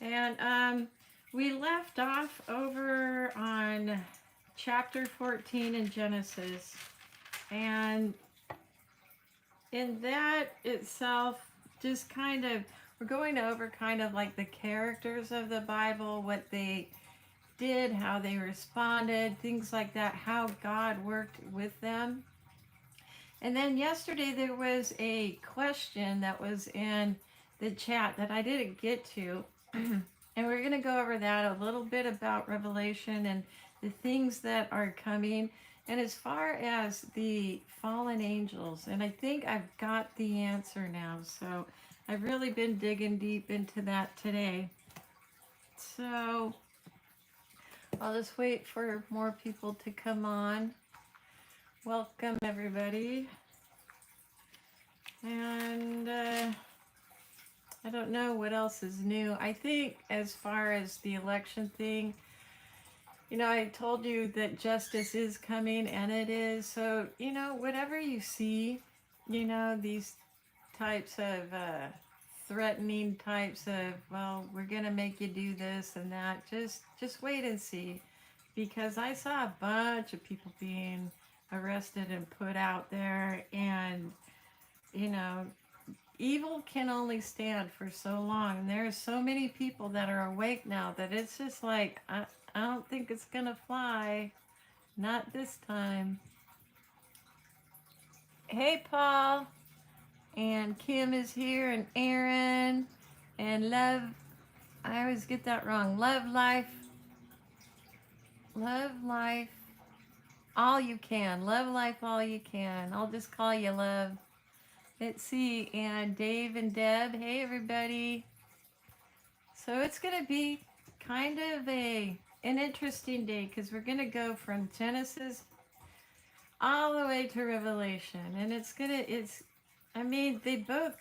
And we left off over on chapter 14 in Genesis. And in that itself, just kind of, we're going over kind of like the characters of the Bible, what they did, how they responded, things like that, how God worked with them. And then yesterday there was a question that was in the chat that I didn't get to. And we're going to go over that a little bit about Revelation and the things that are coming. And as far as the fallen angels, and I think I've got the answer now. So I've really been digging deep into that today. So I'll just wait for more people to come on. Welcome, everybody. And I don't know what else is new. I think as far as the election thing, I told you that justice is coming, and it is. So, whatever you see, these types of threatening types of, well, we're going to make you do this and that, just wait and see. Because I saw a bunch of people being arrested and put out there, and, evil can only stand for so long. And there are so many people that are awake now that it's just like, I don't think it's gonna fly. Not this time. Hey, Paul. And Kim is here, and Aaron. And Love. I always get that wrong. Love life. Love life. All you can. Love life all you can. I'll just call you Love. Let's see. And Dave and Deb. Hey, everybody. So it's going to be kind of an interesting day because we're going to go from Genesis all the way to Revelation. And they both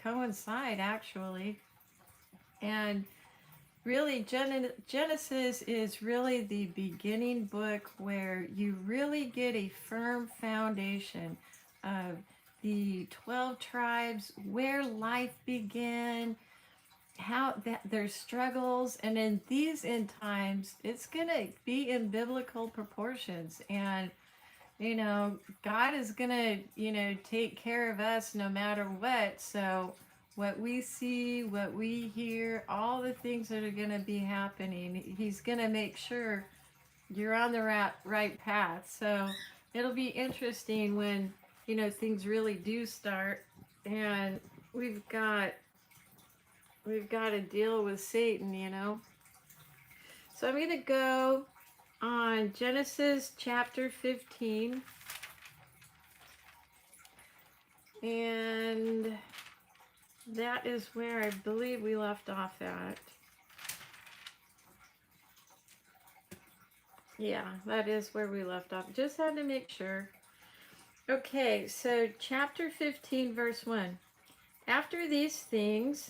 coincide actually. And really, Genesis is really the beginning book where you really get a firm foundation of the 12 tribes, where life began, how that their struggles, and in these end times it's gonna be in biblical proportions. And God is gonna take care of us no matter what. So what we see, what we hear, all the things that are gonna be happening, he's gonna make sure you're on the right path. So it'll be interesting when things really do start. And we've got to deal with Satan. So I'm going to go on Genesis chapter 15. And that is where I believe we left off at. Yeah, that is where we left off. Just had to make sure. Okay, so chapter 15, verse 1. After these things,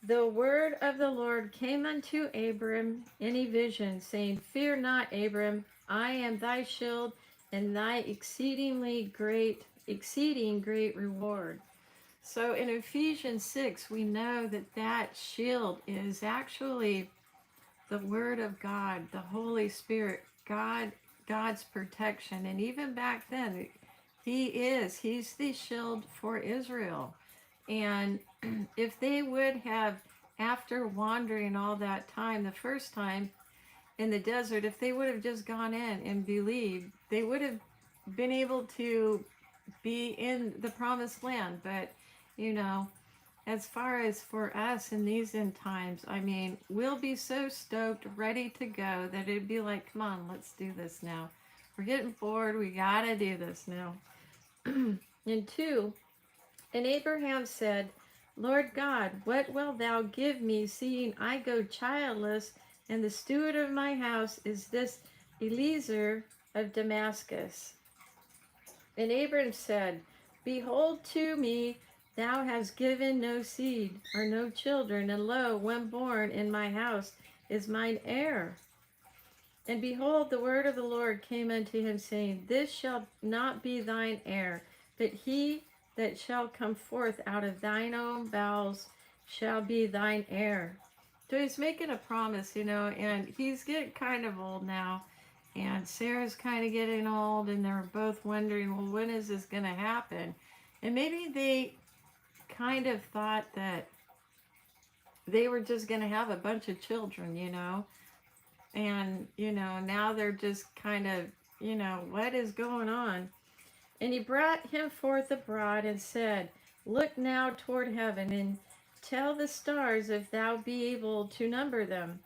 the word of the Lord came unto Abram in a vision, saying, Fear not, Abram, I am thy shield and thy exceeding great reward. So in Ephesians 6, we know that shield is actually the word of God, the Holy Spirit, God's protection. And even back then, he's the shield for Israel. And if they would have, after wandering all that time, the first time in the desert, if they would have just gone in and believed, they would have been able to be in the promised land. But, as far as for us in these end times, we'll be so stoked, ready to go, that it'd be like, come on, let's do this now. We're getting bored. We got to do this now. And 2, and Abraham said, Lord God, what wilt thou give me, seeing I go childless, and the steward of my house is this Eliezer of Damascus? And Abram said, Behold, to me thou hast given no seed, or no children, and lo, one born in my house is mine heir. And behold, the word of the Lord came unto him, saying, This shall not be thine heir, but he that shall come forth out of thine own bowels shall be thine heir. So he's making a promise, and he's getting kind of old now. And Sarah's kind of getting old, and they're both wondering, well, when is this going to happen? And maybe they kind of thought that they were just going to have a bunch of children, and, now they're just kind of, what is going on? And he brought him forth abroad and said, look now toward heaven and tell the stars if thou be able to number them.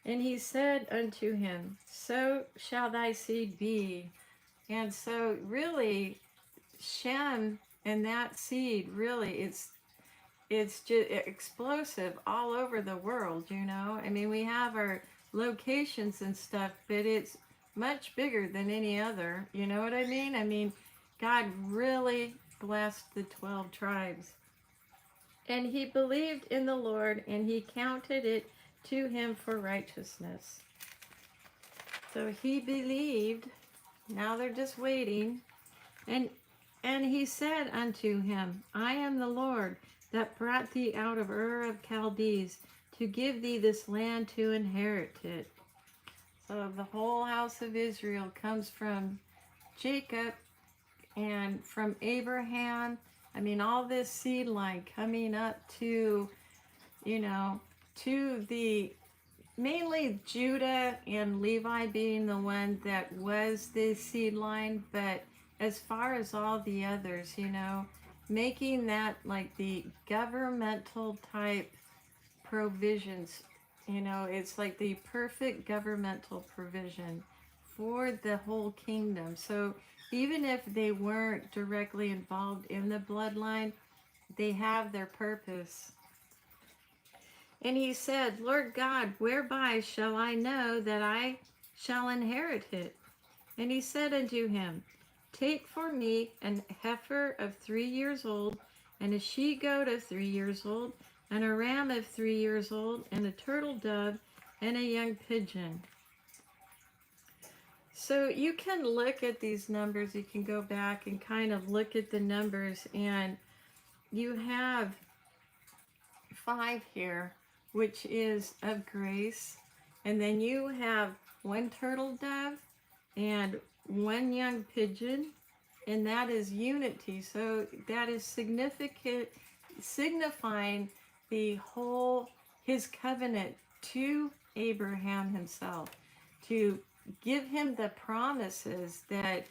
And he said unto him, so shall thy seed be. And so really, Shem and that seed, really, it's just explosive all over the world, I mean, we have our locations and stuff, but it's much bigger than any other. You know what I mean? I mean, God really blessed the 12 tribes. And he believed in the Lord, and he counted it to him for righteousness. So he believed. Now they're just waiting. And he said unto him, I am the Lord that brought thee out of Ur of Chaldees to give thee this land to inherit it. So the whole house of Israel comes from Jacob and from Abraham. I mean, all this seed line coming up to, to the mainly Judah and Levi being the one that was the seed line, but as far as all the others, making that like the governmental type provisions, it's like the perfect governmental provision for the whole kingdom. So even if they weren't directly involved in the bloodline, they have their purpose. And he said, Lord God, whereby shall I know that I shall inherit it? And he said unto him, take for me an heifer of 3 years old, and a she-goat of 3 years old, and a ram of 3 years old, and a turtle dove, and a young pigeon. So you can look at these numbers. You can go back and kind of look at the numbers, and you have 5 here, which is of grace. And then you have 1 turtle dove and 1 young pigeon, and that is unity. So that is significant, signifying the whole, his covenant to Abraham himself, to give him the promises that,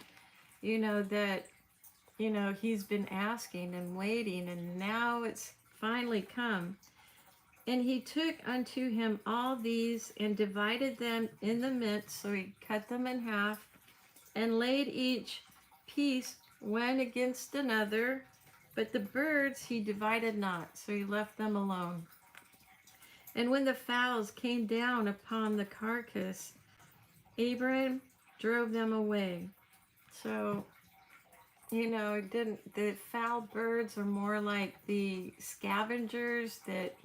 he's been asking and waiting, and now it's finally come. And he took unto him all these and divided them in the midst. So he cut them in half and laid each piece one against another. But the birds he divided not, so he left them alone. And when the fowls came down upon the carcass, Abraham drove them away. So, the foul birds are more like the scavengers that,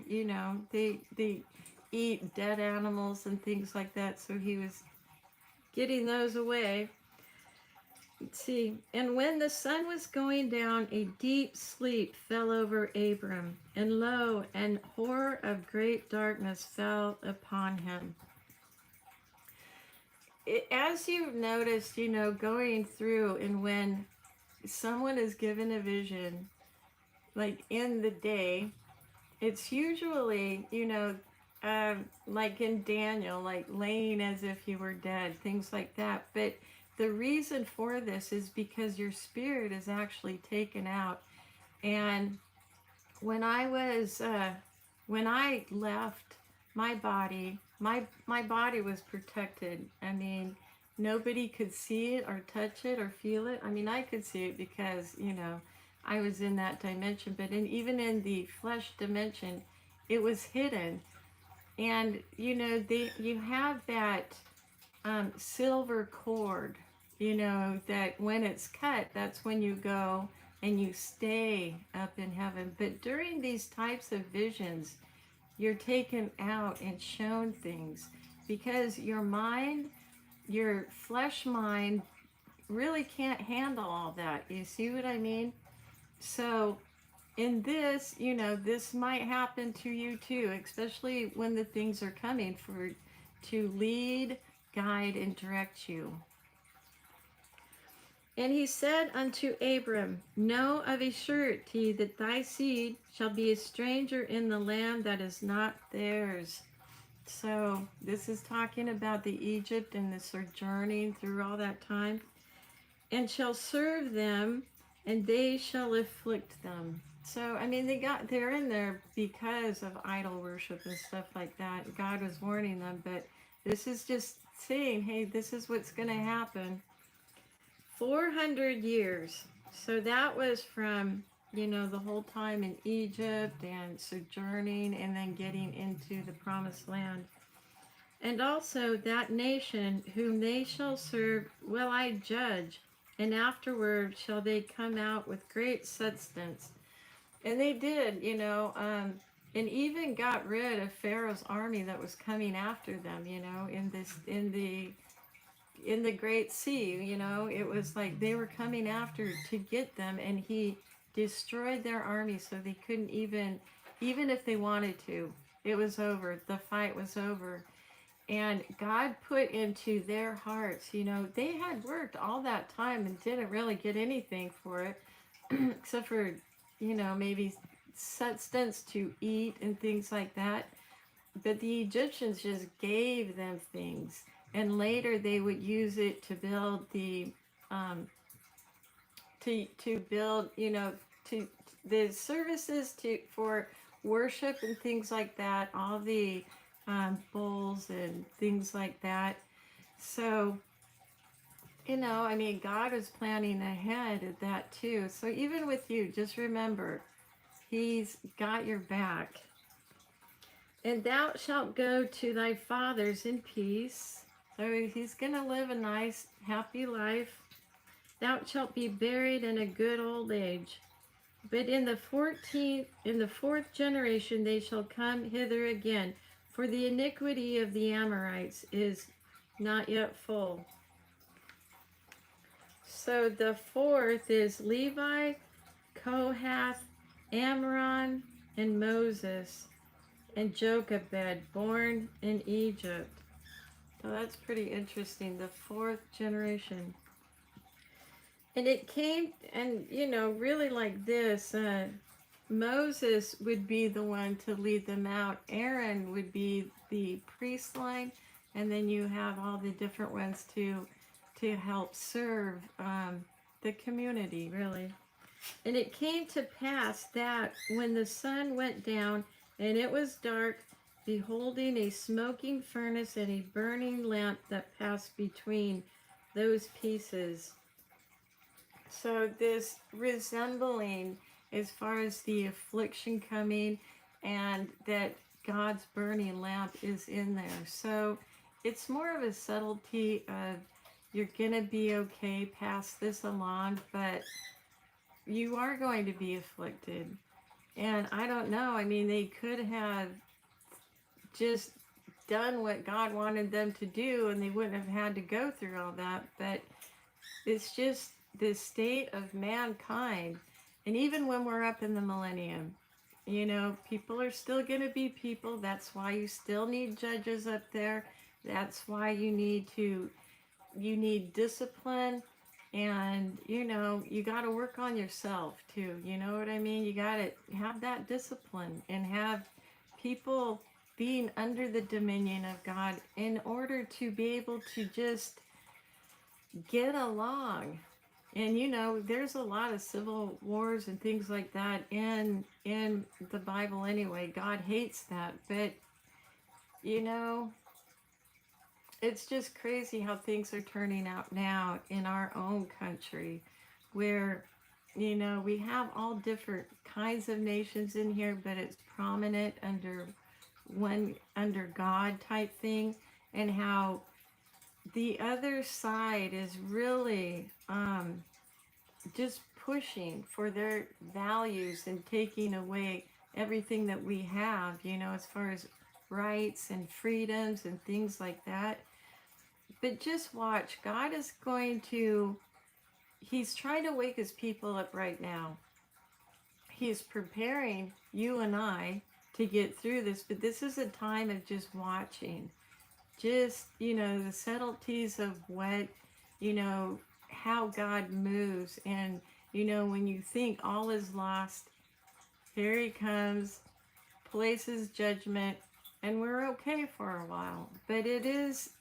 they eat dead animals and things like that. So he was getting those away. Let's see. And when the sun was going down, a deep sleep fell over Abram, and lo, an horror of great darkness fell upon him. As you've noticed, going through, and when someone is given a vision, like in the day, it's usually, like in Daniel, like laying as if you were dead, things like that. But the reason for this is because your spirit is actually taken out. And when I left my body, my body was protected. I mean, nobody could see it or touch it or feel it. I mean, I could see it because, I was in that dimension. But even in the flesh dimension, it was hidden. And, you have that silver cord, that when it's cut, that's when you go and you stay up in heaven. But during these types of visions, you're taken out and shown things because your mind, your flesh mind, really can't handle all that. You see what I mean? So in this, you know, this might happen to you too, especially when the things are coming for to lead, guide, and direct you. And he said unto Abram, know of a surety that thy seed shall be a stranger in the land that is not theirs. So this is talking about the Egypt and the sojourning through all that time. And shall serve them, and they shall afflict them. So I mean, they're in there because of idol worship and stuff like that. God was warning them, but this is just saying, hey, this is what's going to happen. 400 years. So that was from, you know, the whole time in Egypt and sojourning and then getting into the promised land. And also that nation whom they shall serve will I judge, and afterward shall they come out with great substance. And they did, you know, and even got rid of Pharaoh's army that was coming after them, you know, in the Great Sea, you know, it was like they were coming after to get them, and he destroyed their army so they couldn't even if they wanted to, it was over. The fight was over. And God put into their hearts, you know, they had worked all that time and didn't really get anything for it, except for, you know, maybe substance to eat and things like that. But the Egyptians just gave them things, and later they would use it to build um, to build, you know, to the services to for worship and things like that. All the bowls and things like that. So, you know, I mean, God is planning ahead of that too. So even with you, just remember, He's got your back. And thou shalt go to thy fathers in peace. So he's going to live a nice, happy life. Thou shalt be buried in a good old age. But in the fourth generation they shall come hither again, for the iniquity of the Amorites is not yet full. So the fourth is Levi, Kohath, Amram, and Moses, and Jochebed, born in Egypt. So that's pretty interesting, the fourth generation. And it came, and you know, really like this, Moses would be the one to lead them out. Aaron would be the priest line, and then you have all the different ones to help serve the community, really. And it came to pass that when the sun went down and it was dark, beholding a smoking furnace and a burning lamp that passed between those pieces. So this resembling as far as the affliction coming, and that God's burning lamp is in there. So it's more of a subtlety of you're going to be okay, pass this along, but you are going to be afflicted. And I don't know, I mean, they could have just done what God wanted them to do and they wouldn't have had to go through all that, but it's just the state of mankind. And even when we're up in the millennium, you know, people are still going to be people. That's why you still need judges up there. That's why you need discipline. And, you know, you got to work on yourself too. You know what I mean? You got to have that discipline and have people being under the dominion of God in order to be able to just get along. And you know, there's a lot of civil wars and things like that in the Bible anyway. God hates that. But you know, it's just crazy how things are turning out now in our own country, where, you know, we have all different kinds of nations in here, but it's prominent under God type thing, and how the other side is really just pushing for their values and taking away everything that we have, you know, as far as rights and freedoms and things like that. But just watch, God is going to, He's trying to wake His people up right now. he's preparing you and I to get through this, but this is a time of just watching, just, the subtleties of what, how God moves. And, when you think all is lost, here he comes, places judgment, and we're okay for a while. But it is,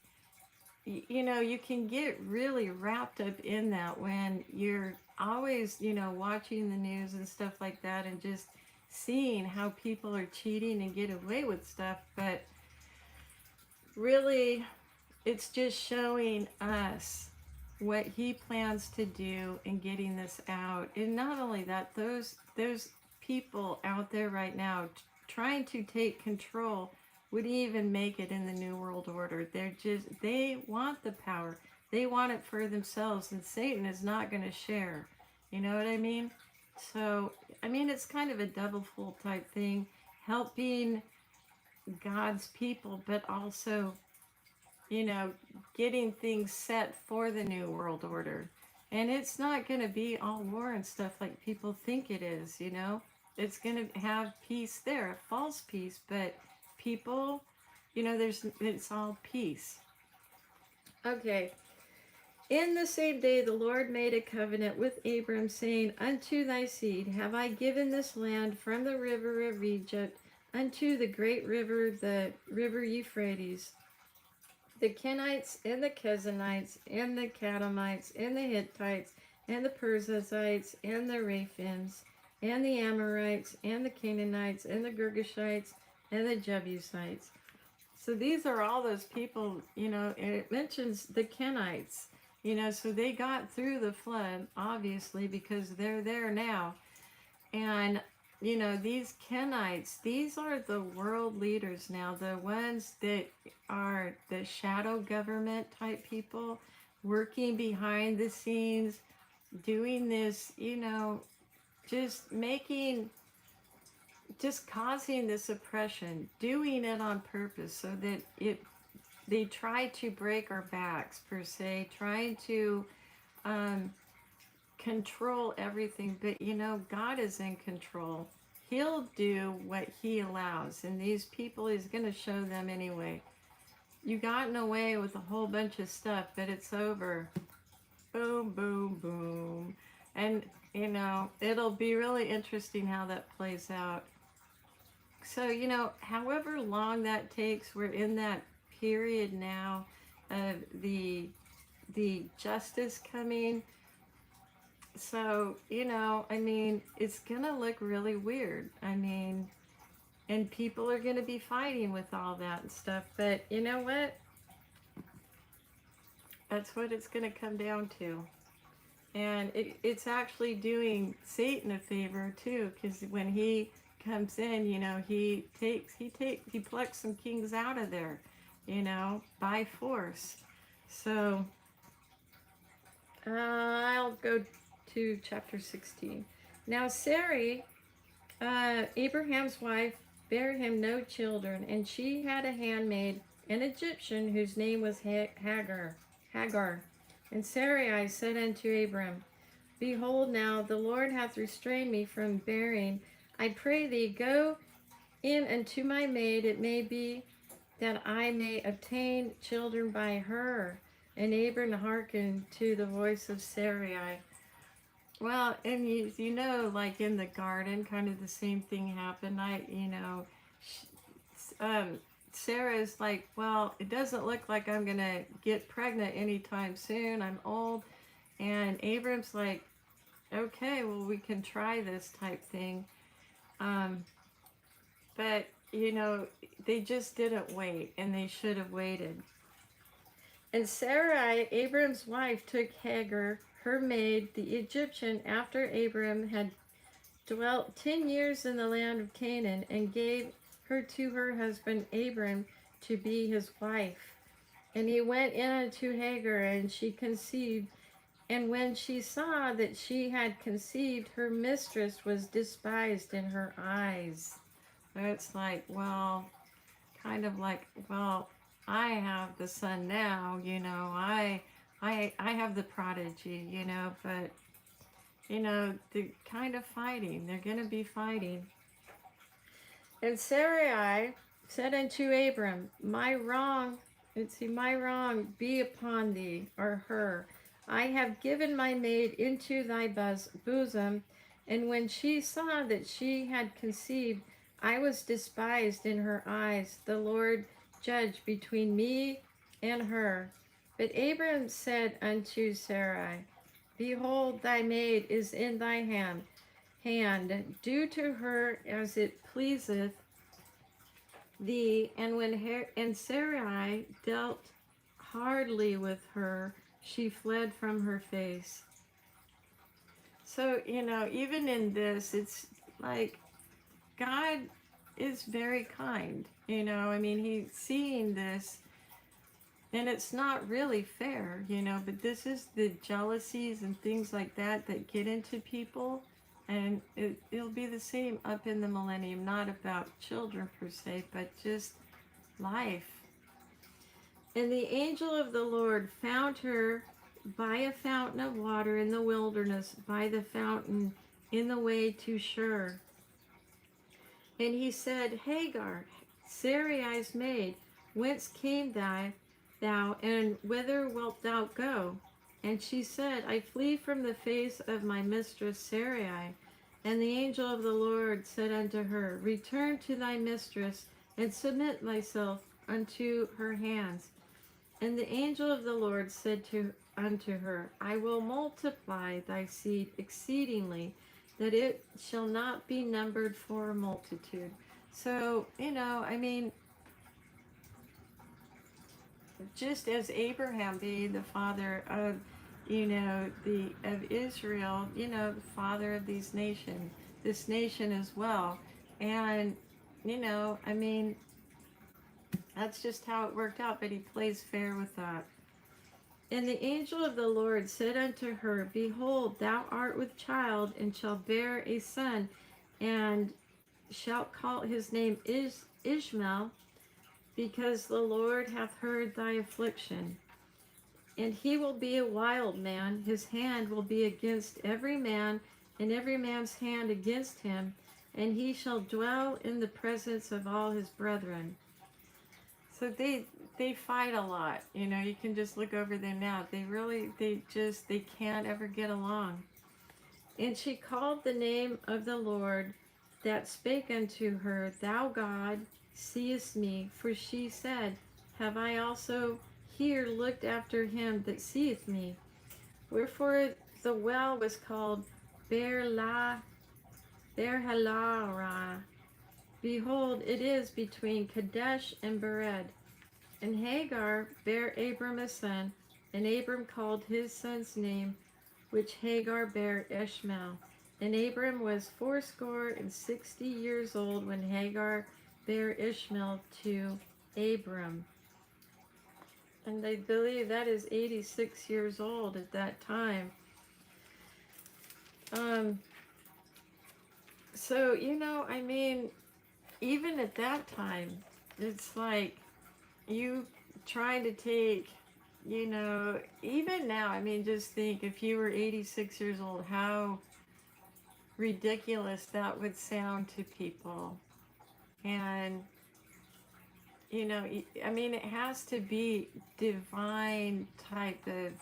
you can get really wrapped up in that when you're always, watching the news and stuff like that, and just seeing how people are cheating and get away with stuff. But really, it's just showing us what he plans to do in getting this out. And not only that, those people out there right now trying to take control wouldn't even make it in the New World Order. They want the power. They want it for themselves, and Satan is not going to share. You know what I mean? So, I mean, it's kind of a double fold type thing, helping God's people, but also, getting things set for the New World Order. And it's not going to be all war and stuff like people think it is, It's going to have peace there, a false peace, but people, it's all peace. Okay. In the same day, the Lord made a covenant with Abram, saying, Unto thy seed have I given this land from the river of Egypt unto the great river, the river Euphrates, the Kenites and the Kezanites and the Kadamites and the Hittites and the Perizzites and the Raphims and the Amorites and the Canaanites and the Girgashites and the Jebusites. So these are all those people, and it mentions the Kenites, so they got through the flood, obviously, because they're there now. And, these Kenites, these are the world leaders now, the ones that are the shadow government type people, working behind the scenes, doing this, just causing this oppression, doing it on purpose so that they try to break our backs, per se, trying to control everything. But God is in control. He'll do what he allows, and these people, he's going to show them anyway. You gotten away with a whole bunch of stuff, but it's over. Boom, boom, boom. And it'll be really interesting how that plays out. So, however long that takes, we're in that period now of the justice coming. So, I mean, it's going to look really weird. I mean, and people are going to be fighting with all that and stuff. But you know what? That's what it's going to come down to. And it's actually doing Satan a favor too, because when he comes in, he plucks some kings out of there, by force. So I'll go to chapter 16. Now Sarai, Abraham's wife, bare him no children, and she had a handmaid, an Egyptian, whose name was Hagar. And Sarai said unto Abram, Behold, now the Lord hath restrained me from bearing. I pray thee, go in unto my maid. It may be that I may obtain children by her. And Abram hearkened to the voice of Sarai. Well, and like in the garden, kind of the same thing happened. Sarah's like, well, it doesn't look like I'm going to get pregnant anytime soon. I'm old. And Abram's like, okay, well, we can try this type thing. But, they just didn't wait, and they should have waited. And Sarai, Abram's wife, took Hagar, her maid, the Egyptian, after Abram had dwelt 10 years in the land of Canaan, and gave her to her husband Abram to be his wife. And he went in unto Hagar, and she conceived. And when she saw that she had conceived, her mistress was despised in her eyes. So it's like, well, kind of like, well, I have the son now, I have the prodigy, but the kind of fighting. They're going to be fighting. And Sarai said unto Abram, my wrong be upon thee, or her. I have given my maid into thy bosom, and when she saw that she had conceived, I was despised in her eyes. The Lord judge between me and her. But Abram said unto Sarai, Behold, thy maid is in thy hand. Do to her as it pleaseth thee. And when and Sarai dealt hardly with her, she fled from her face. So, even in this, it's like God is very kind. I mean, he's seeing this, and it's not really fair, but this is the jealousies and things like that that get into people. And it'll be the same up in the millennium, not about children per se, but just life. And the angel of the Lord found her by a fountain of water in the wilderness, by the fountain in the way to Shur. And he said, Hagar, Sarai's maid, whence came thou, and whither wilt thou go? And she said, I flee from the face of my mistress Sarai. And the angel of the Lord said unto her, Return to thy mistress, and submit thyself unto her hands. And the angel of the Lord said unto her, I will multiply thy seed exceedingly, that it shall not be numbered for a multitude. So, I mean, just as Abraham being the father of, of Israel, the father of this nation as well. And, I mean, that's just how it worked out, but he plays fair with that. And the angel of the Lord said unto her, Behold, thou art with child, and shalt bear a son, and shalt call his name Ishmael, because the Lord hath heard thy affliction. And he will be a wild man, his hand will be against every man, and every man's hand against him, and he shall dwell in the presence of all his brethren. So they fight a lot. You can just look over them now. They can't ever get along. And she called the name of the Lord that spake unto her, Thou God, seest me. For she said, Have I also here looked after him that seeth me? Wherefore the well was called Beer-Lahai. Behold, it is between Kadesh and Bered. And Hagar bare Abram a son, and Abram called his son's name, which Hagar bare Ishmael. And Abram was 60 years old when Hagar bare Ishmael to Abram. And they believe that is 86 years old at that time. So, I mean, even at that time, it's like you trying to take, even now, I mean, just think if you were 86 years old, how ridiculous that would sound to people. And, I mean, it has to be divine type of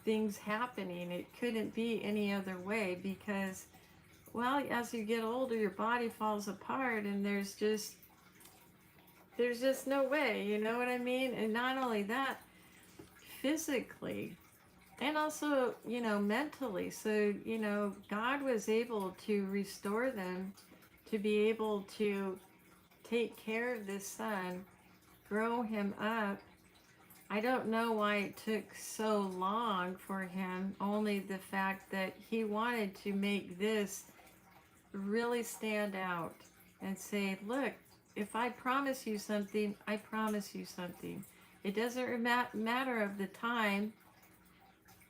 things happening. It couldn't be any other way because, well, as you get older, your body falls apart and there's just no way, you know what I mean? And not only that, physically and also, mentally. So, God was able to restore them to be able to take care of this son, grow him up. I don't know why it took so long for him, only the fact that he wanted to make this really stand out and say, look, if I promise you something, I promise you something. It doesn't matter of the time.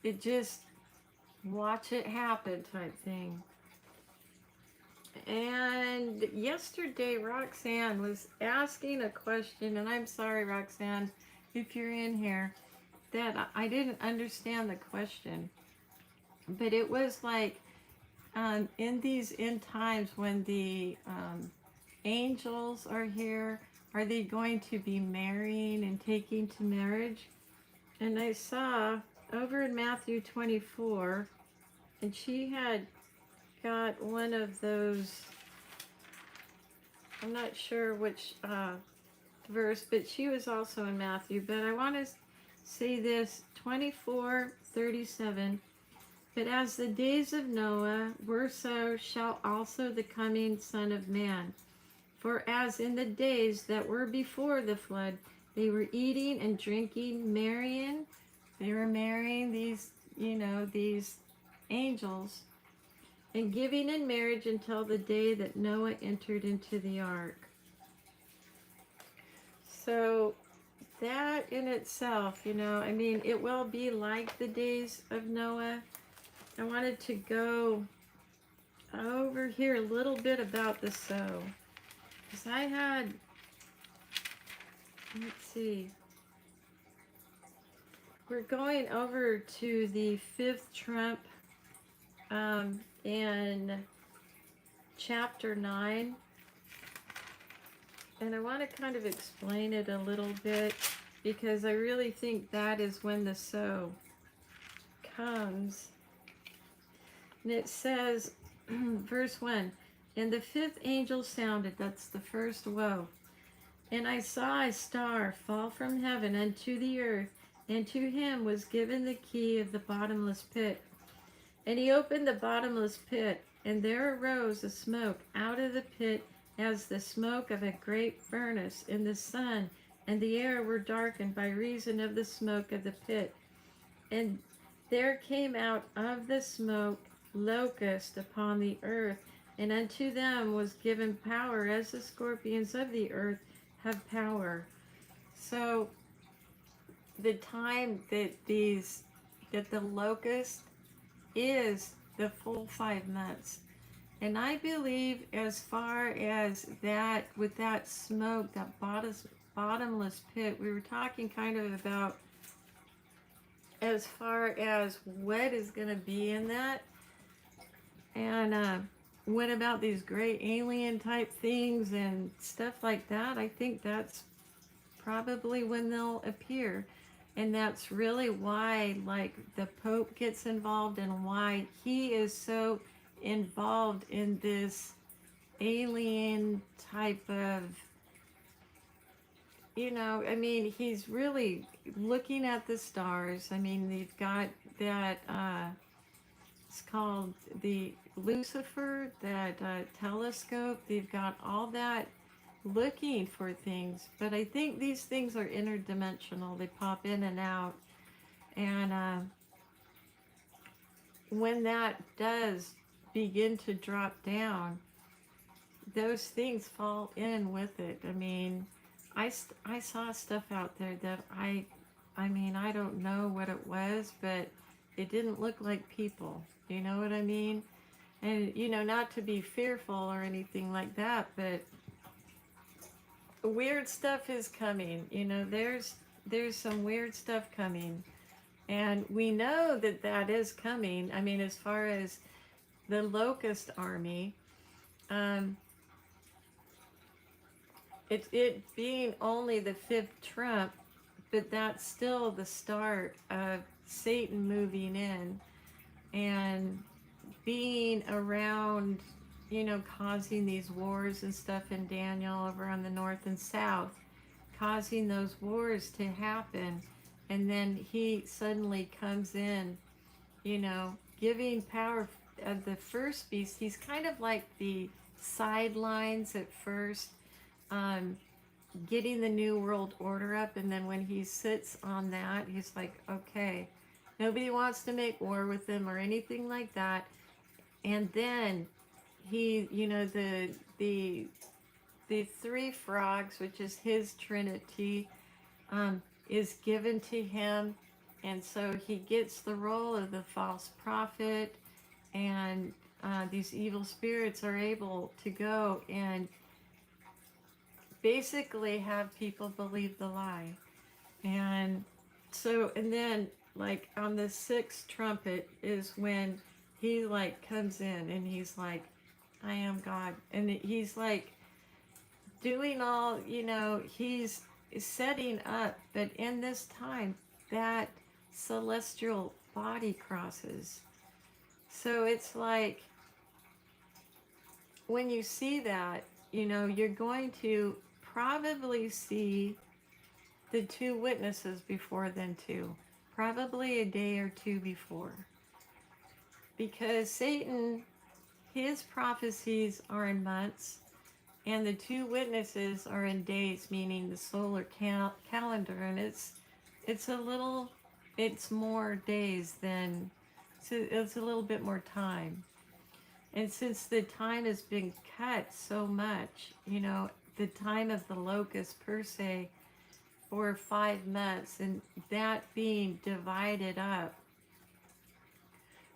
It just watch it happen type thing. And yesterday Roxanne was asking a question, and I'm sorry, Roxanne, if you're in here, that I didn't understand the question. but it was like in these end times when the angels are here, are they going to be marrying and taking to marriage? And I saw over in Matthew 24, and she had got one of those, I'm not sure which verse, but she was also in Matthew. But I want to say this 24:37. But as the days of Noah were, so shall also the coming Son of Man. For as in the days that were before the flood, they were eating and drinking, marrying. They were marrying these, these angels, and giving in marriage until the day that Noah entered into the ark. So that in itself, it will be like the days of Noah. I wanted to go over here a little bit about the sow. Because I had, let's see, we're going over to the fifth trump in chapter 9. And I want to kind of explain it a little bit because I really think that is when the sow comes. And it says, verse 1, and the fifth angel sounded, that's the first woe. And I saw a star fall from heaven unto the earth, and to him was given the key of the bottomless pit. And he opened the bottomless pit, and there arose a smoke out of the pit as the smoke of a great furnace, and the sun and the air were darkened by reason of the smoke of the pit. And there came out of the smoke locusts upon the earth, and unto them was given power as the scorpions of the earth have power. So the time that the locust is the full 5 months. And I believe as far as that, with that smoke, that bottomless pit, we were talking kind of about as far as what is going to be in that. And what about these great alien type things and stuff like that? I think that's probably when they'll appear. And that's really why, like, the Pope gets involved and why he is so involved in this alien type of, he's really looking at the stars. They've got that, it's called the Lucifer, that telescope. They've got all that looking for things, but I think these things are interdimensional. They pop in and out, and when that does begin to drop down, those things fall in with it. I saw stuff out there that I don't know what it was, but it didn't look like people. You know what I mean? And not to be fearful or anything like that, but weird stuff is coming. There's some weird stuff coming, and we know that is coming. As far as the locust army, it being only the fifth trump, but that's still the start of Satan moving in and being around, causing these wars and stuff in Daniel over on the north and south, causing those wars to happen. And then he suddenly comes in, giving power of the first beast. He's kind of like the sidelines at first, getting the new world order up. And then when he sits on that, he's like, okay, nobody wants to make war with him or anything like that. And then he, the three frogs, which is his trinity, is given to him. And so he gets the role of the false prophet, and these evil spirits are able to go and basically have people believe the lie. And so, and then like on the sixth trumpet is when he like comes in and he's like, I am God. And he's like doing all, he's setting up, but in this time, that celestial body crosses. So it's like when you see that, you're going to probably see the two witnesses before then, too. Probably a day or two before. Because Satan, his prophecies are in months, and the two witnesses are in days, meaning the solar calendar, and it's a little, it's more days than, it's a little bit more time. And since the time has been cut so much, the time of the locust per se for 5 months, and that being divided up,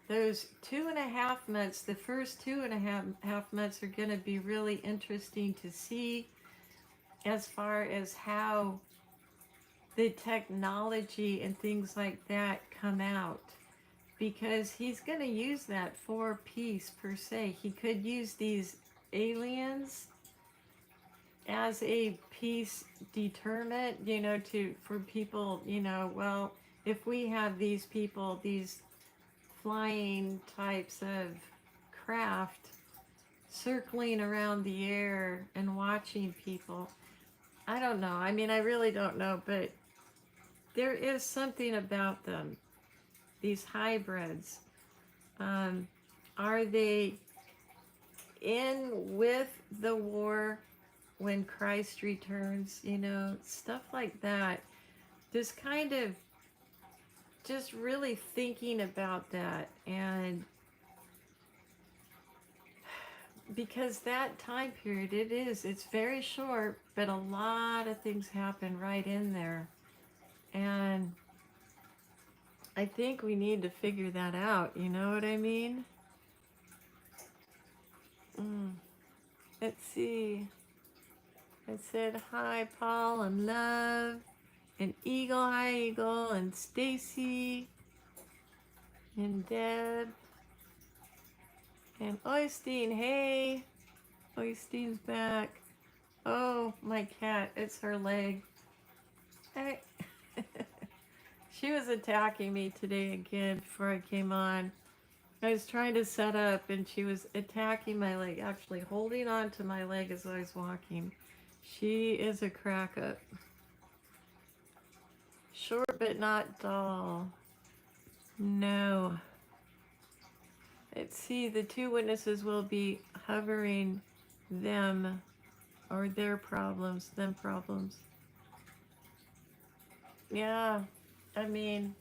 those 2.5 months, the first 2.5 months are going to be really interesting to see as far as how the technology and things like that come out. Because he's going to use that for peace per se. He could use these aliens as a peace deterrent, for people, well, if we have these people, these flying types of craft circling around the air and watching people. I don't know. I mean, I really don't know, but there is something about them, these hybrids. Are they in with the war when Christ returns? Stuff like that. Just kind of just really thinking about that, and because that time period, it's very short, but a lot of things happen right in there, and I think we need to figure that out, you know what I mean? Let's see. I said hi, Paul and Love and Eagle. Hi, Eagle, and Stacy and Deb and Oystein. Hey, Oystein's back. Oh, my cat, it's her leg. Hey. She was attacking me today again before I came on. I was trying to set up and she was attacking my leg, actually holding on to my leg as I was walking. She is a crack up. Short but not tall. No. Let's see, the two witnesses will be hovering them or their problems, them problems. Yeah, I mean,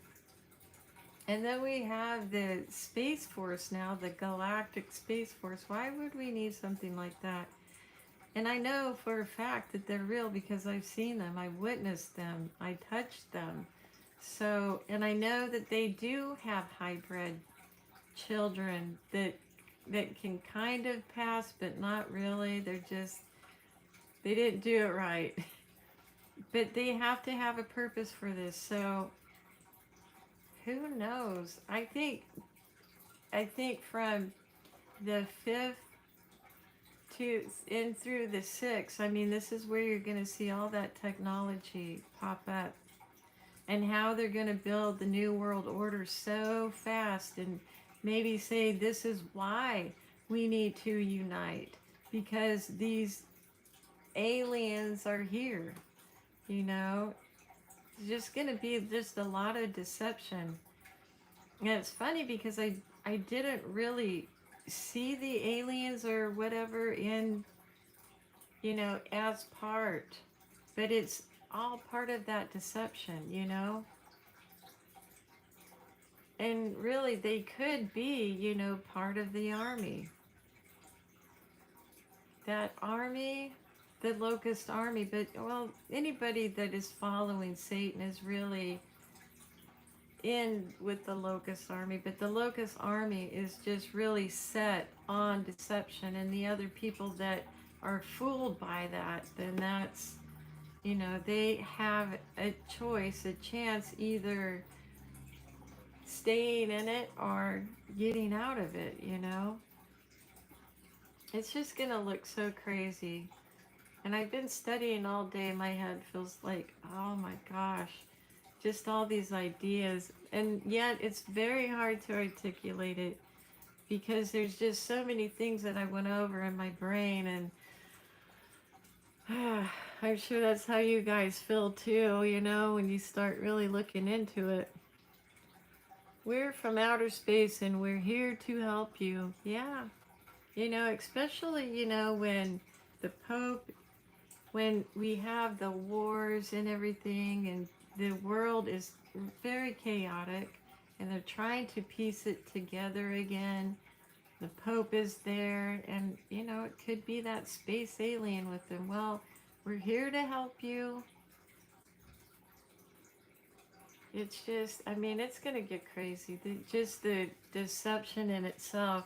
and then we have the Space Force now, the Galactic Space Force. Why would we need something like that? And I know for a fact that they're real because I've seen them, I witnessed them, I touched them. So, and I know that they do have hybrid children that can kind of pass, but not really. They're just, they didn't do it right. But they have to have a purpose for this. So, who knows? I think from the 5th to in through the 6th, I mean, this is where you're going to see all that technology pop up, and how they're going to build the new world order so fast, and maybe say this is why we need to unite, because these aliens are here. It's just going to be just a lot of deception. And it's funny because I didn't really see the aliens or whatever in, as part, but it's all part of that deception. And really they could be, part of the army. That army, the locust army, but well, anybody that is following Satan is really in with the locust army, but the locust army is just really set on deception, and the other people that are fooled by that, then that's, they have a choice, a chance, either staying in it or getting out of it, you know? It's just gonna look so crazy. And I've been studying all day. My head feels like, oh my gosh, just all these ideas. And yet it's very hard to articulate it because there's just so many things that I went over in my brain. And I'm sure that's how you guys feel too, you know, when you start really looking into it. We're from outer space and we're here to help you. Yeah. You know, especially, you know, when the Pope, when we have the wars and everything, and the world is very chaotic, and they're trying to piece it together again. The Pope is there, and, you know, it could be that space alien with them. Well, we're here to help you. It's just, I mean, it's going to get crazy. Just the deception in itself.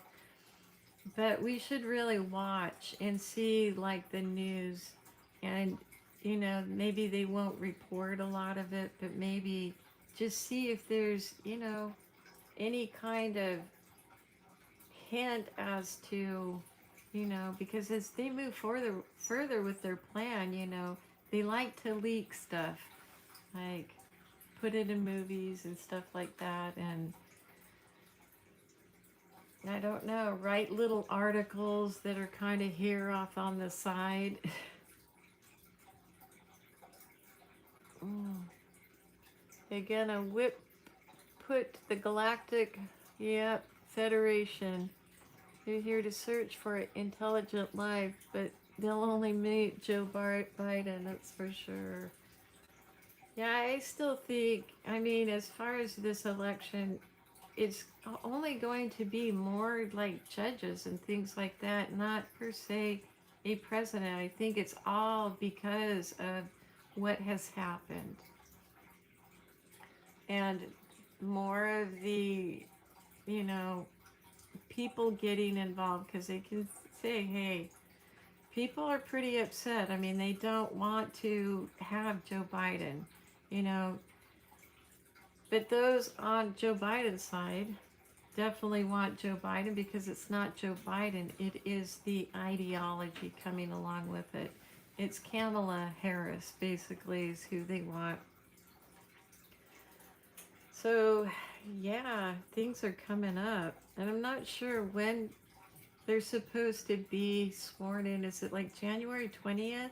But we should really watch and see, like, the news. And, you know, maybe they won't report a lot of it, but maybe just see if there's, you know, any kind of hint as to, you know, because as they move further with their plan, you know, they like to leak stuff, like put it in movies and stuff like that. And I don't know, write little articles that are kind of here off on the side. They're gonna put the Galactic, yep, Federation. They're here to search for intelligent life, but they'll only meet Joe Biden, that's for sure. Yeah, I still think, I mean, as far as this election, it's only going to be more like judges and things like that, not per se a president. I think it's all because of what has happened. And more of the, you know, people getting involved because they can say, hey, people are pretty upset. I mean, they don't want to have Joe Biden, you know, but those on Joe Biden's side definitely want Joe Biden because it's not Joe Biden, it is the ideology coming along with it. It's Kamala Harris, basically, is who they want. So, yeah, things are coming up. And I'm not sure when they're supposed to be sworn in. Is it like January 20th?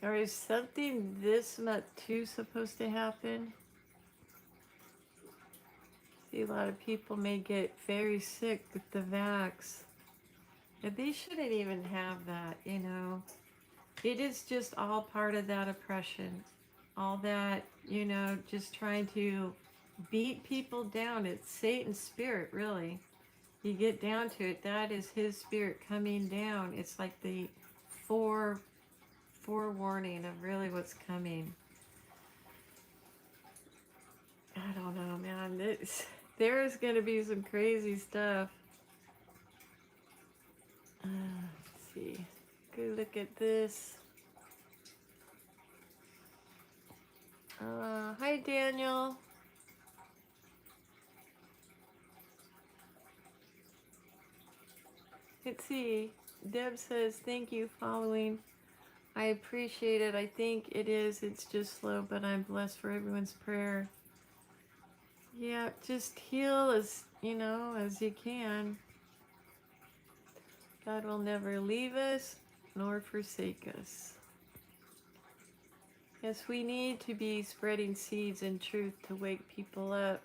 Or is something this month too supposed to happen? See, a lot of people may get very sick with the vax. And they shouldn't even have that, you know. It is just all part of that oppression. All that, you know, just trying to beat people down. It's Satan's spirit, really. You get down to it, that is his spirit coming down. It's like the forewarning of really what's coming. I don't know, man. There's going to be some crazy stuff. Let's see. Go look at this. Hi, Daniel. Let's see. Deb says, thank you, following. I appreciate it. I think it is. It's just slow, but I'm blessed for everyone's prayer. Yeah, just heal as, you know, as you can. God will never leave us nor forsake us. Yes, we need to be spreading seeds and truth to wake people up.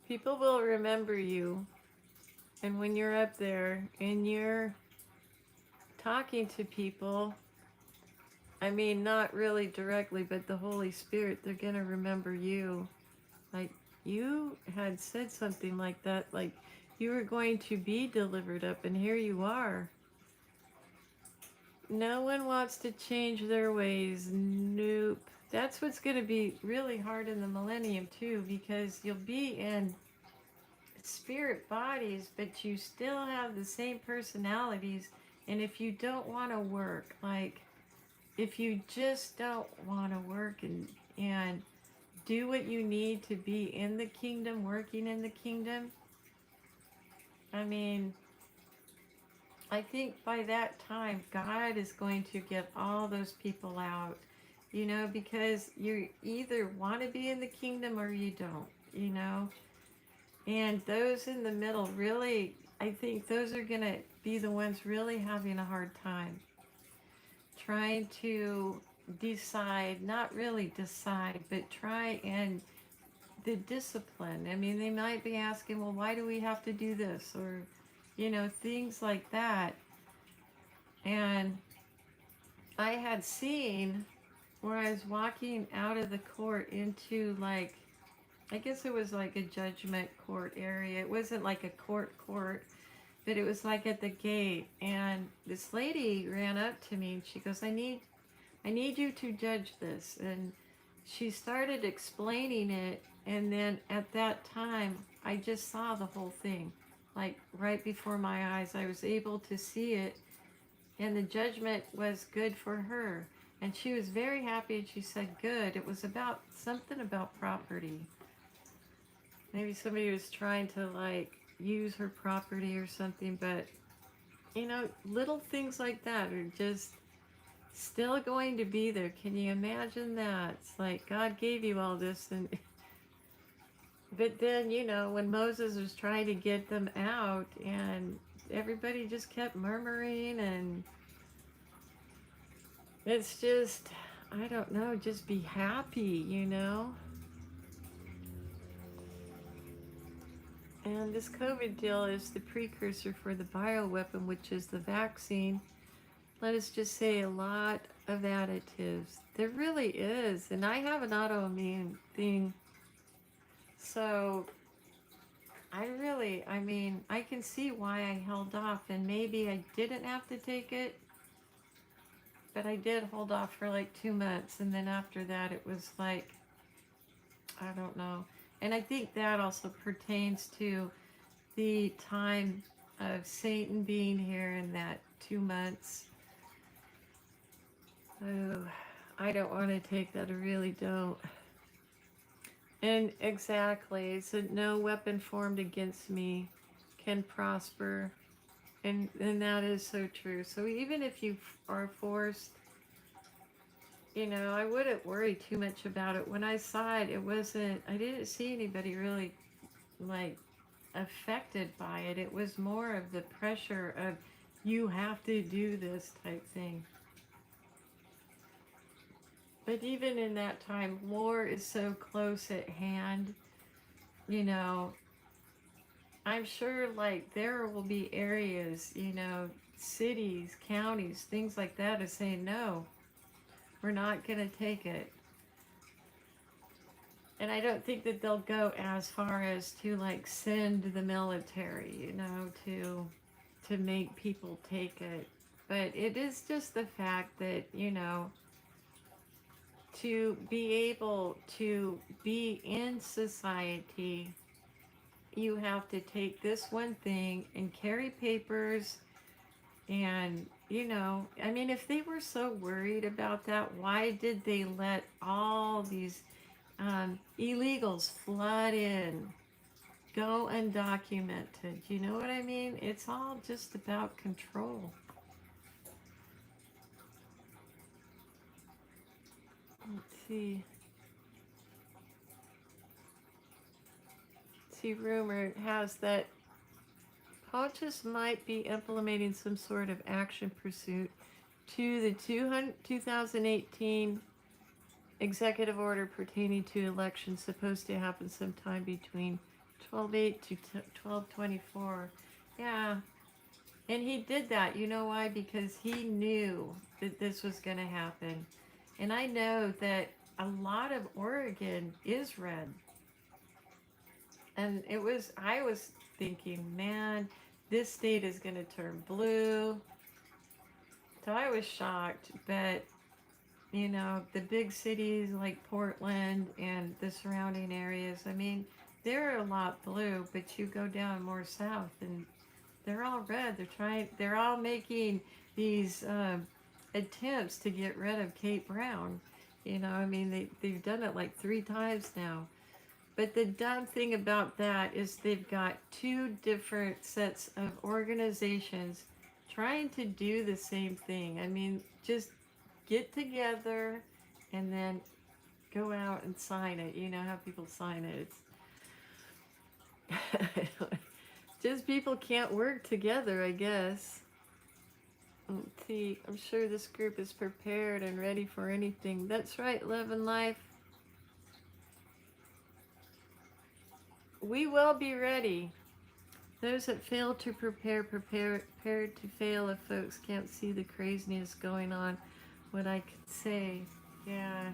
People will remember you. And when you're up there and you're talking to people, I mean, not really directly, but the Holy Spirit, they're going to remember you. Like, you had said something like that, like you were going to be delivered up, and here you are. No one wants to change their ways. Nope. That's what's going to be really hard in the millennium, too, because you'll be in spirit bodies, but you still have the same personalities. And if you don't want to work, like, if you just don't want to work and do what you need to be in the kingdom, working in the kingdom. I mean, I think by that time, God is going to get all those people out, you know, because you either want to be in the kingdom or you don't, you know. And those in the middle, really, I think those are going to be the ones really having a hard time trying to decide, not really decide, but try and the discipline. I mean, they might be asking, well, why do we have to do this? Or, you know, things like that. And I had seen where I was walking out of the court into like, I guess it was like a judgment court area. It wasn't like a court, but it was like at the gate. And this lady ran up to me and she goes, I need you to judge this. And she started explaining it. And then at that time, I just saw the whole thing. Like right before my eyes, I was able to see it. And the judgment was good for her. And she was very happy and she said, good. It was about something about property. Maybe somebody was trying to like use her property or something. But, you know, little things like that are just still going to be there. Can you imagine that? It's like God gave you all this, and but then, you know, when Moses was trying to get them out and everybody just kept murmuring, and it's just, I don't know, just be happy, you know. And this COVID deal is the precursor for the bioweapon, which is the vaccine. Let us just say a lot of additives. There really is. And I have an autoimmune thing. So I mean, I can see why I held off. And maybe I didn't have to take it. But I did hold off for like 2 months. And then after that, it was like, I don't know. And I think that also pertains to the time of Satan being here in that 2 months. Oh, I don't want to take that. I really don't. And exactly, so no weapon formed against me can prosper. And that is so true. So even if you are forced, you know, I wouldn't worry too much about it. When I saw it, it wasn't, I didn't see anybody really like affected by it. It was more of the pressure of you have to do this type thing. But even in that time, war is so close at hand, you know. I'm sure like there will be areas, you know, cities, counties, things like that are saying, no, we're not going to take it. And I don't think that they'll go as far as to like send the military, you know, to make people take it. But it is just the fact that, you know, to be able to be in society, you have to take this one thing and carry papers. And, you know, I mean, if they were so worried about that, why did they let all these illegals flood in, go undocumented? You know what I mean? It's all just about control. Let's see. Rumor has that Pontius might be implementing some sort of action pursuit to the 2018 executive order pertaining to elections supposed to happen sometime between 12/8 to 12/24. Yeah, and he did that. You know why? Because he knew that this was going to happen. And I know that a lot of Oregon is red. And I was thinking, man, this state is going to turn blue. So I was shocked. But, you know, the big cities like Portland and the surrounding areas, I mean, they're a lot blue, but you go down more south and they're all red. They're all making these attempts to get rid of Kate Brown. You know, I mean, they've done it like 3 times now. But the dumb thing about that is they've got two different sets of organizations trying to do the same thing. I mean, just get together and then go out and sign it. You know how people sign it. It's just people can't work together, I guess. Let's see, I'm sure this group is prepared and ready for anything. That's right, Love and Life. We will be ready. Those that fail to prepare to fail if folks can't see the craziness going on. What I could say, yeah.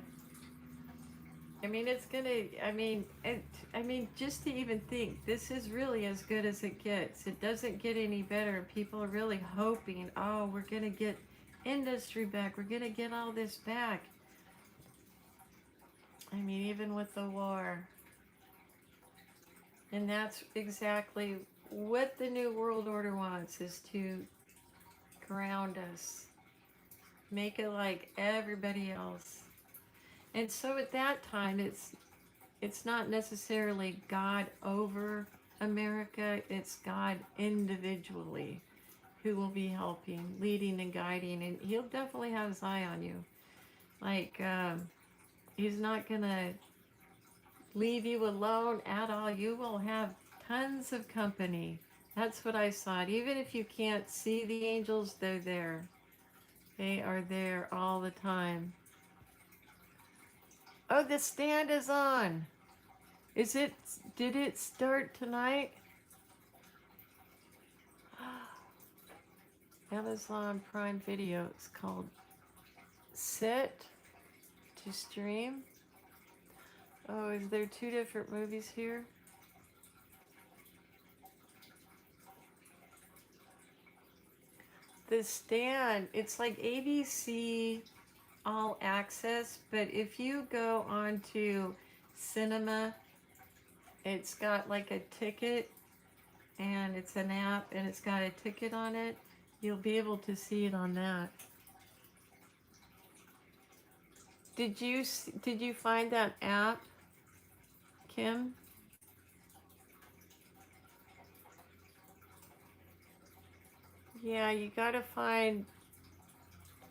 I mean, it's gonna. I mean, just to even think, this is really as good as it gets. It doesn't get any better. People are really hoping, oh, we're gonna get industry back. We're gonna get all this back. I mean, even with the war, and that's exactly what the New World Order wants, is to ground us, make it like everybody else. And so at that time, it's not necessarily God over America, it's God individually who will be helping, leading, and guiding. And He'll definitely have His eye on you. Like, He's not going to leave you alone at all. You will have tons of company. That's what I saw. Even if you can't see the angels, they're there. They are there all the time. Oh, the stand is on. Did it start tonight? Amazon Prime Video. It's called Set to Stream. Oh, is there 2 different movies here? The Stand. It's like ABC All Access, but if you go onto Cinema, it's got like a ticket, and it's an app, and it's got a ticket on it. You'll be able to see it on that. Did you find that app, Kim? Yeah, you gotta find,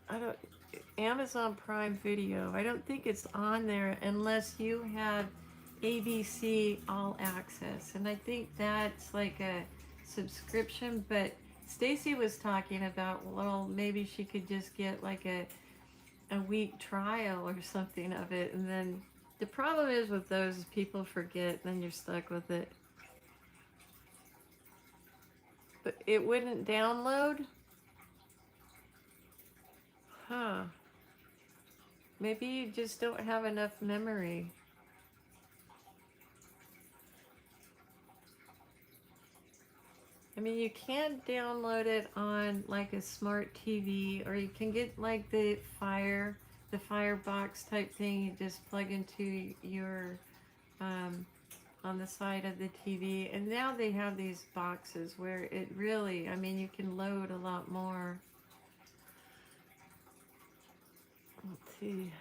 I don't, Amazon Prime Video. I don't think it's on there unless you have ABC All Access, and I think that's like a subscription. But Stacy was talking about, well, maybe she could just get like a week trial or something of it, and then the problem is with those is people forget, then you're stuck with it. But it wouldn't download? Huh. Maybe you just don't have enough memory. I mean, you can download it on like a smart TV, or you can get like the Firebox type thing. You just plug into your on the side of the TV, and now they have these boxes where it really, I mean, you can load a lot more. Let's see.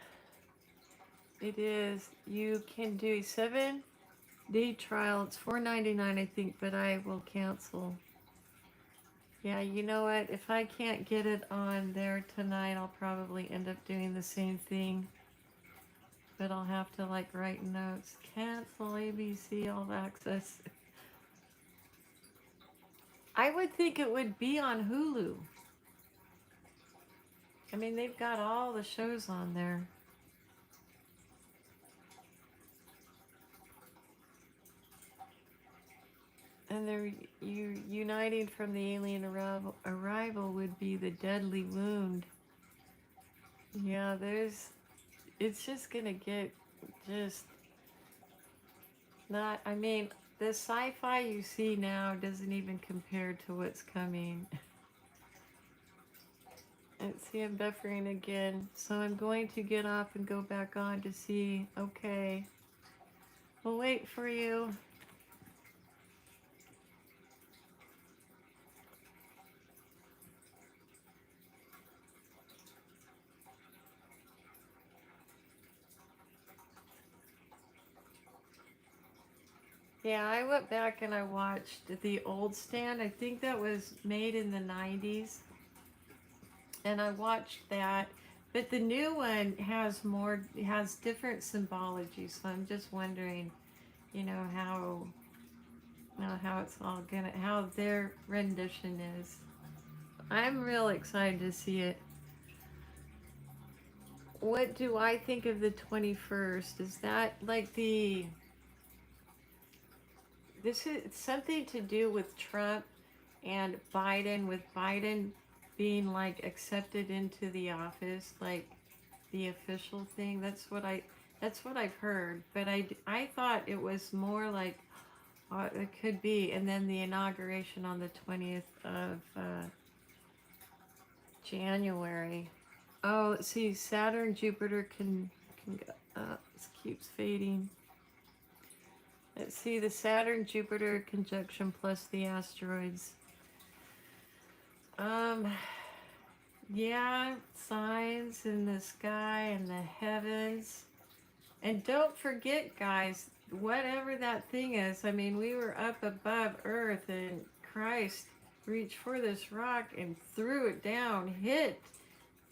It is, you can do a 7-day trial. It's $4.99, I think, but I will cancel. Yeah, you know what? If I can't get it on there tonight, I'll probably end up doing the same thing. But I'll have to like write notes. Cancel ABC All Access. I would think it would be on Hulu. I mean, they've got all the shows on there. And they're uniting from the alien arrival would be the deadly wound. Yeah, it's just gonna get just not, I mean, the sci-fi you see now doesn't even compare to what's coming. Let's see, I'm buffering again. So I'm going to get off and go back on to see. Okay. We'll wait for you. Yeah, I went back and I watched the old stand. I think that was made in the 90s. And I watched that. But the new one has different symbology. So I'm just wondering, how it's all gonna, how their rendition is. I'm real excited to see it. What do I think of the 21st? Is that like this is something to do with Trump and Biden, with Biden being like accepted into the office, like the official thing. That's what I've heard. But I thought it was more like it could be, and then the inauguration on the 20th of January. Oh, let's see. Saturn, Jupiter can go. This keeps fading. Let's see. The Saturn Jupiter conjunction plus the asteroids. Um, yeah, signs in the sky and the heavens. And don't forget, guys, whatever that thing is. I mean, we were up above Earth, and Christ reached for this rock and threw it down, hit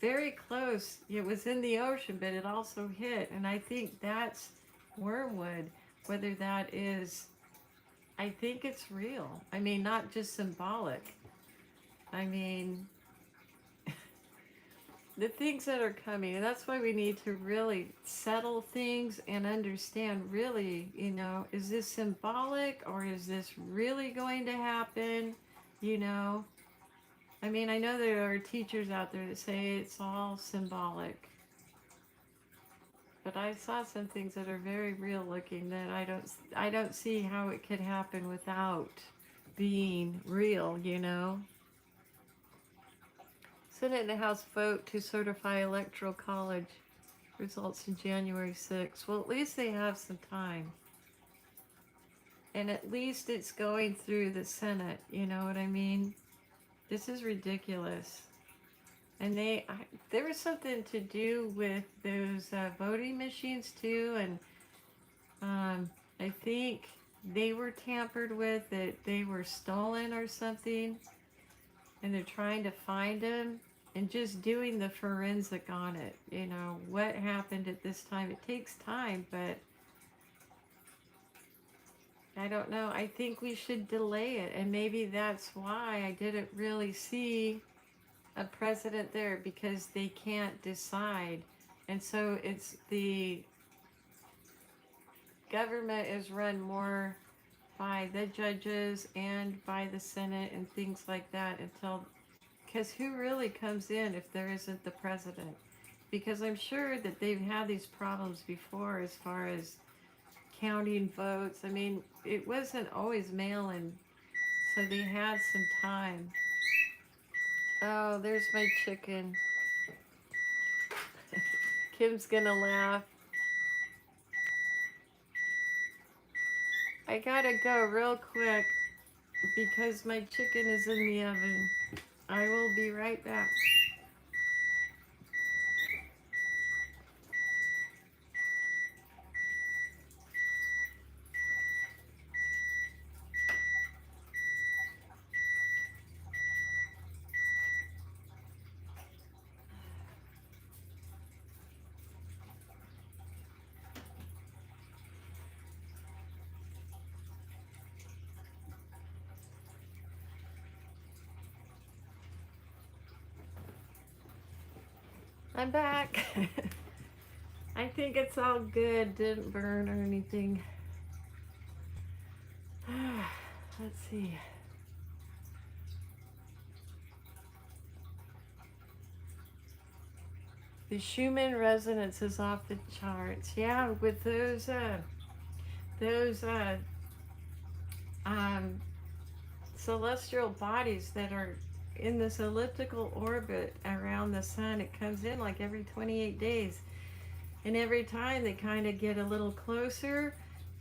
very close. It was in the ocean, but it also hit. And I think that's wormwood. Whether that is, I think it's real. I mean, not just symbolic. I mean, the things that are coming, and that's why we need to really settle things and understand, really, is this symbolic or is this really going to happen? you know I mean, I know there are teachers out there that say it's all symbolic, but I saw some things that are very real looking that I don't see how it could happen without being real. Senate and House vote to certify Electoral College results in January 6th. Well, at least they have some time. And at least it's going through the Senate. You know what I mean? This is ridiculous. And there was something to do with those voting machines too. And I think they were tampered with, that they were stolen or something. And they're trying to find them. And just doing the forensic on it. What happened at this time. It takes time, but I don't know. I think we should delay it. And maybe that's why I didn't really see a president there, because they can't decide. And so it's the government is run more by the judges and by the Senate and things like that, because who really comes in if there isn't the president? Because I'm sure that they've had these problems before as far as counting votes. I mean, it wasn't always mail-in, so they had some time. Oh, there's my chicken. Kim's gonna laugh. I gotta go real quick because my chicken is in the oven. I will be right back. I'm back. I think it's all good. Didn't burn or anything. Let's see. The Schumann resonance is off the charts. Yeah, with those um, celestial bodies that are in this elliptical orbit around the sun. It comes in like every 28 days. And every time they kind of get a little closer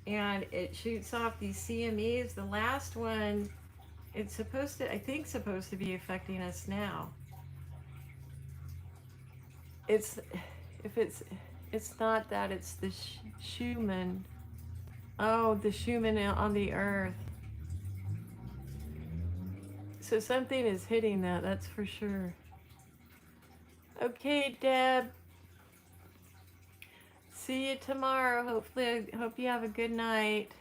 and it shoots off these CMEs. The last one, I think, supposed to be affecting us now. It's, if it's not that, it's the Schumann. Oh, the Schumann on the earth. So something is hitting that, that's for sure. Okay, Deb. See you tomorrow. Hopefully, I hope you have a good night.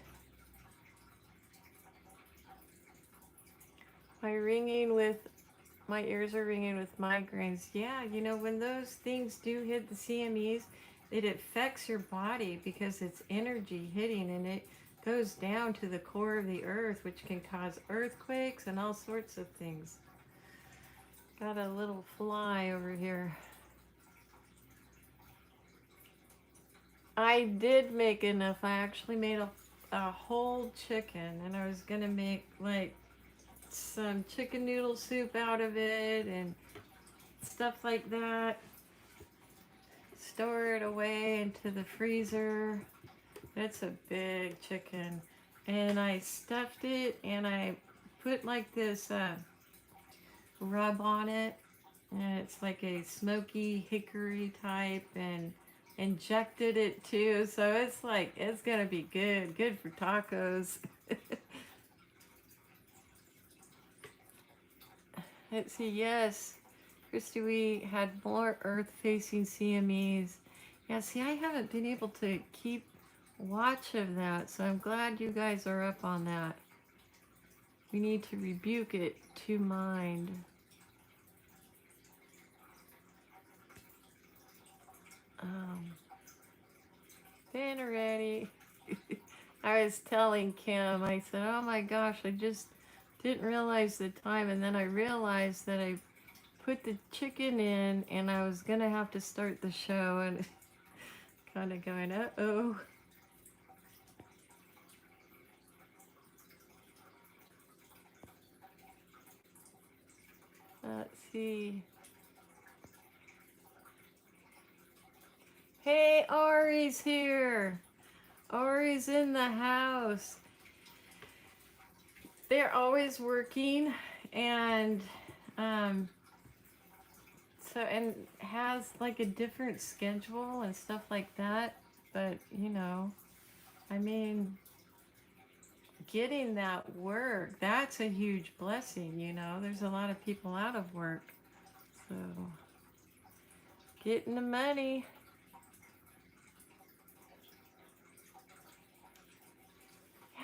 My ears are ringing with migraines. Yeah, you know, when those things do hit the CMEs, it affects your body because it's energy hitting and it goes down to the core of the earth, which can cause earthquakes and all sorts of things. Got a little fly over here. I did make enough. I actually made a whole chicken, and I was gonna make like some chicken noodle soup out of it and stuff like that. Store it away into the freezer. It's a big chicken. And I stuffed it and I put like this rub on it. And it's like a smoky hickory type and injected it too. So it's like, it's going to be good. Good for tacos. Let's see, yes. Christy, we had more earth-facing CMEs. Yeah, see, I haven't been able to keep watch of that, so I'm glad you guys are up on that. We need to rebuke it to mind. Been ready. I was telling Kim, I said, oh my gosh, I just didn't realize the time, and then I realized that I put the chicken in and I was gonna have to start the show and kind of going, uh-oh. Let's see. Hey, Ari's here. Ari's in the house. They're always working and so and has like a different schedule and stuff like that. But you know, I mean, getting that work, that's a huge blessing, you know. There's a lot of people out of work. So getting the money.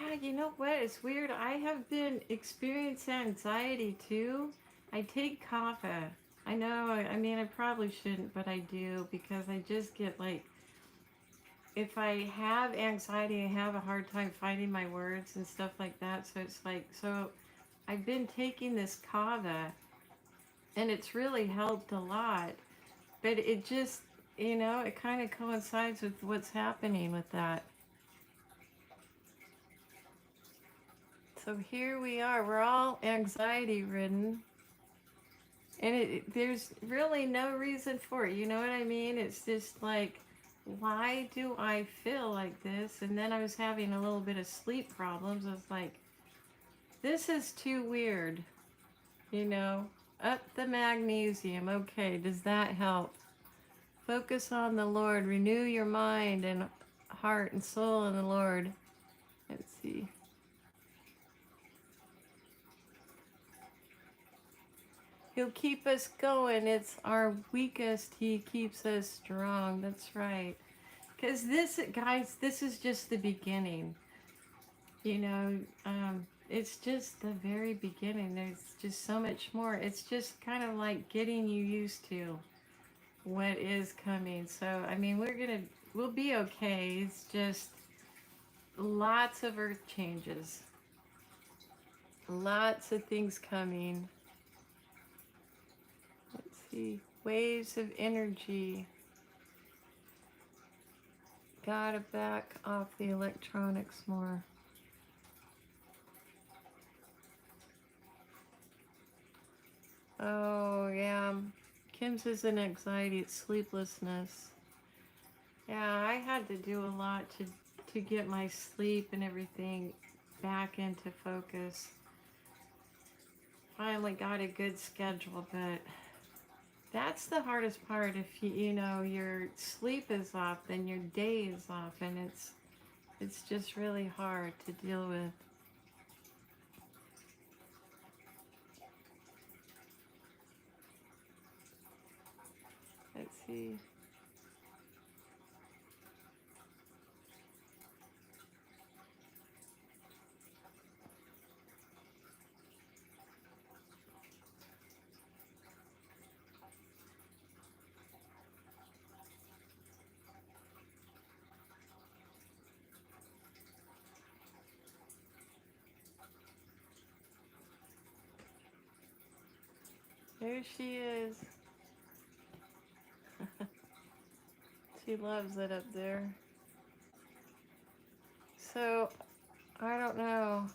Yeah, you know what? It's weird. I have been experiencing anxiety too. I take kava. I know, I mean, I probably shouldn't, but I do because I just get like, if I have anxiety, I have a hard time finding my words and stuff like that. So it's like, so I've been taking this kava and it's really helped a lot. But it just, you know, it kind of coincides with what's happening with that. So here we are. We're all anxiety ridden. And there's really no reason for it. You know what I mean? It's just like, why do I feel like this? And then I was having a little bit of sleep problems. I was like, this is too weird. You know, up the magnesium. Okay, does that help? Focus on the Lord. Renew your mind and heart and soul in the Lord. Let's see. He'll keep us going. It's our weakest. He keeps us strong. That's right. Because this, guys, this is just the beginning. You know, it's just the very beginning. There's just so much more. It's just kind of like getting you used to what is coming. So, I mean, we'll be okay. It's just lots of earth changes. Lots of things coming. Let's see. Waves of energy. Gotta back off the electronics more. Oh, yeah. Kim's is an anxiety, it's sleeplessness. Yeah, I had to do a lot to get my sleep and everything back into focus. Finally got a good schedule, but that's the hardest part. If you know, your sleep is off, then your day is off, and It's just really hard to deal with. Let's see. There she is. She loves it up there. So, I don't know.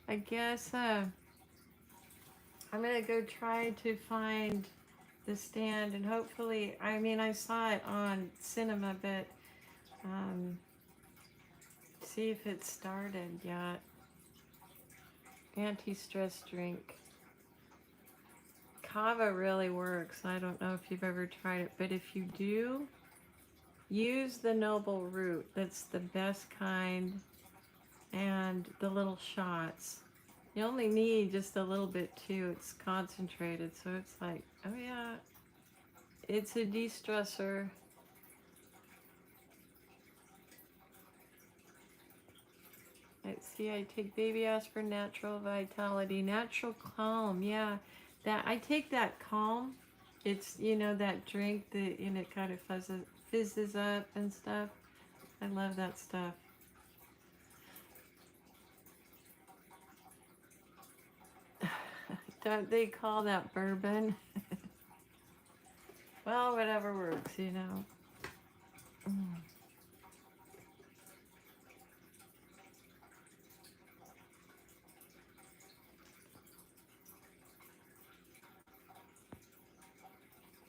I guess I'm gonna go try to find the stand, and hopefully, I mean, I saw it on cinema, but um, see if it started yet. Anti-stress drink. Kava really works. I don't know if you've ever tried it, but if you do, use the noble root. That's the best kind, and the little shots. You only need just a little bit too. It's concentrated, so it's like, oh yeah, it's a de-stressor. Let's see, I take baby aspirin, natural vitality, natural calm. Yeah, that I take that calm. It's, you know, that drink that, you know, kind of fizzes up and stuff. I love that stuff. Don't they call that bourbon? Well, whatever works, you know.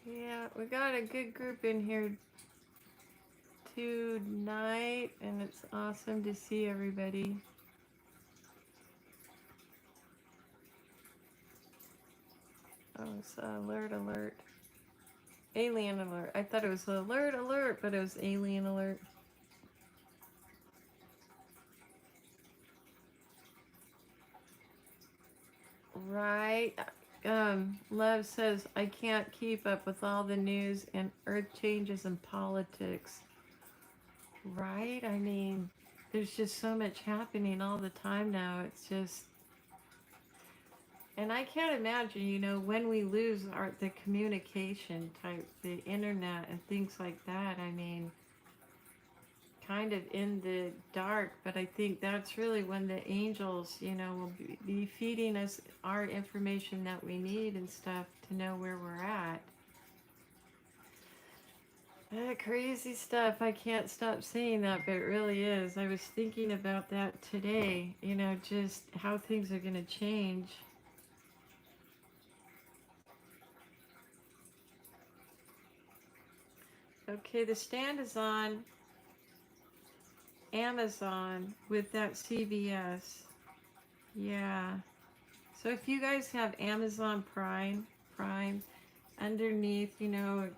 Yeah, we got a good group in here tonight, and it's awesome to see everybody. Oh, it's alert, alert. Alien alert. I thought it was alert, alert, but it was alien alert. Right. Love says, I can't keep up with all the news and earth changes and politics. Right? I mean, there's just so much happening all the time now. It's just, and I can't imagine, you know, when we lose the communication type, the internet and things like that. I mean, kind of in the dark, but I think that's really when the angels, you know, will be feeding us our information that we need and stuff to know where we're at. Crazy stuff. I can't stop saying that, but it really is. I was thinking about that today, you know, just how things are going to change. Okay, the stand is on Amazon with that CVS. Yeah. So if you guys have Amazon Prime, underneath, you know,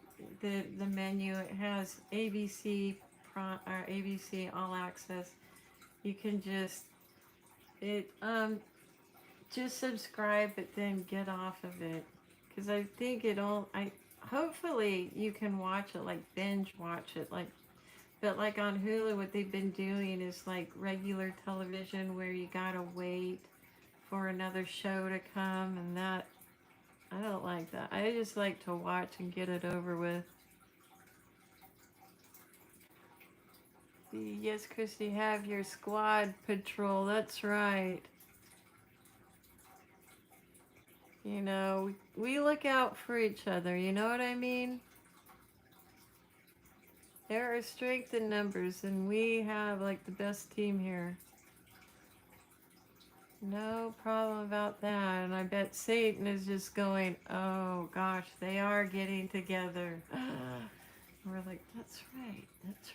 the menu, it has ABC or ABC All Access. You can just subscribe, but then get off of it, because I think I hopefully you can watch it, like binge watch it, like, but like on Hulu, what they've been doing is like regular television where you gotta wait for another show to come, and that I don't like that. I just like to watch and get it over with. Yes, Christy, have your squad patrol. That's right. You know, we look out for each other. You know what I mean? There are strength in numbers, and we have like the best team here. No problem about that. And I bet Satan is just going, oh gosh, they are getting together. We're like, that's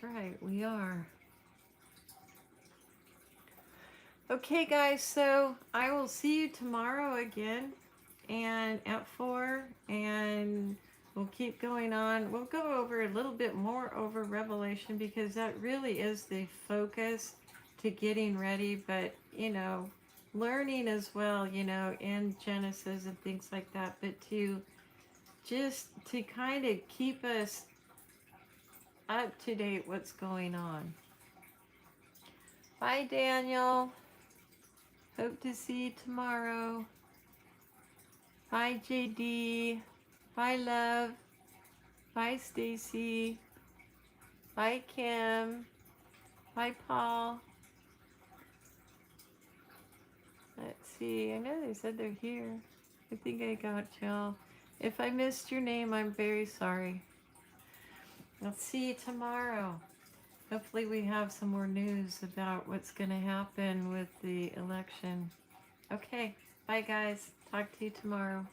right, we are. Okay, guys, so I will see you tomorrow again, and at 4, and We'll keep going on. We'll go over a little bit more over Revelation because that really is the focus to getting ready, but learning as well, in Genesis and things like that, but to just to kind of keep us up to date what's going on. Bye, Daniel. Hope to see you tomorrow. Bye, JD. Bye, love. Bye, Stacy. Bye, Kim. Bye, Paul. Let's see. I know they said they're here. I think I got y'all. If I missed your name, I'm very sorry. I'll see you tomorrow. Hopefully we have some more news about what's going to happen with the election. Okay. Bye, guys. Talk to you tomorrow.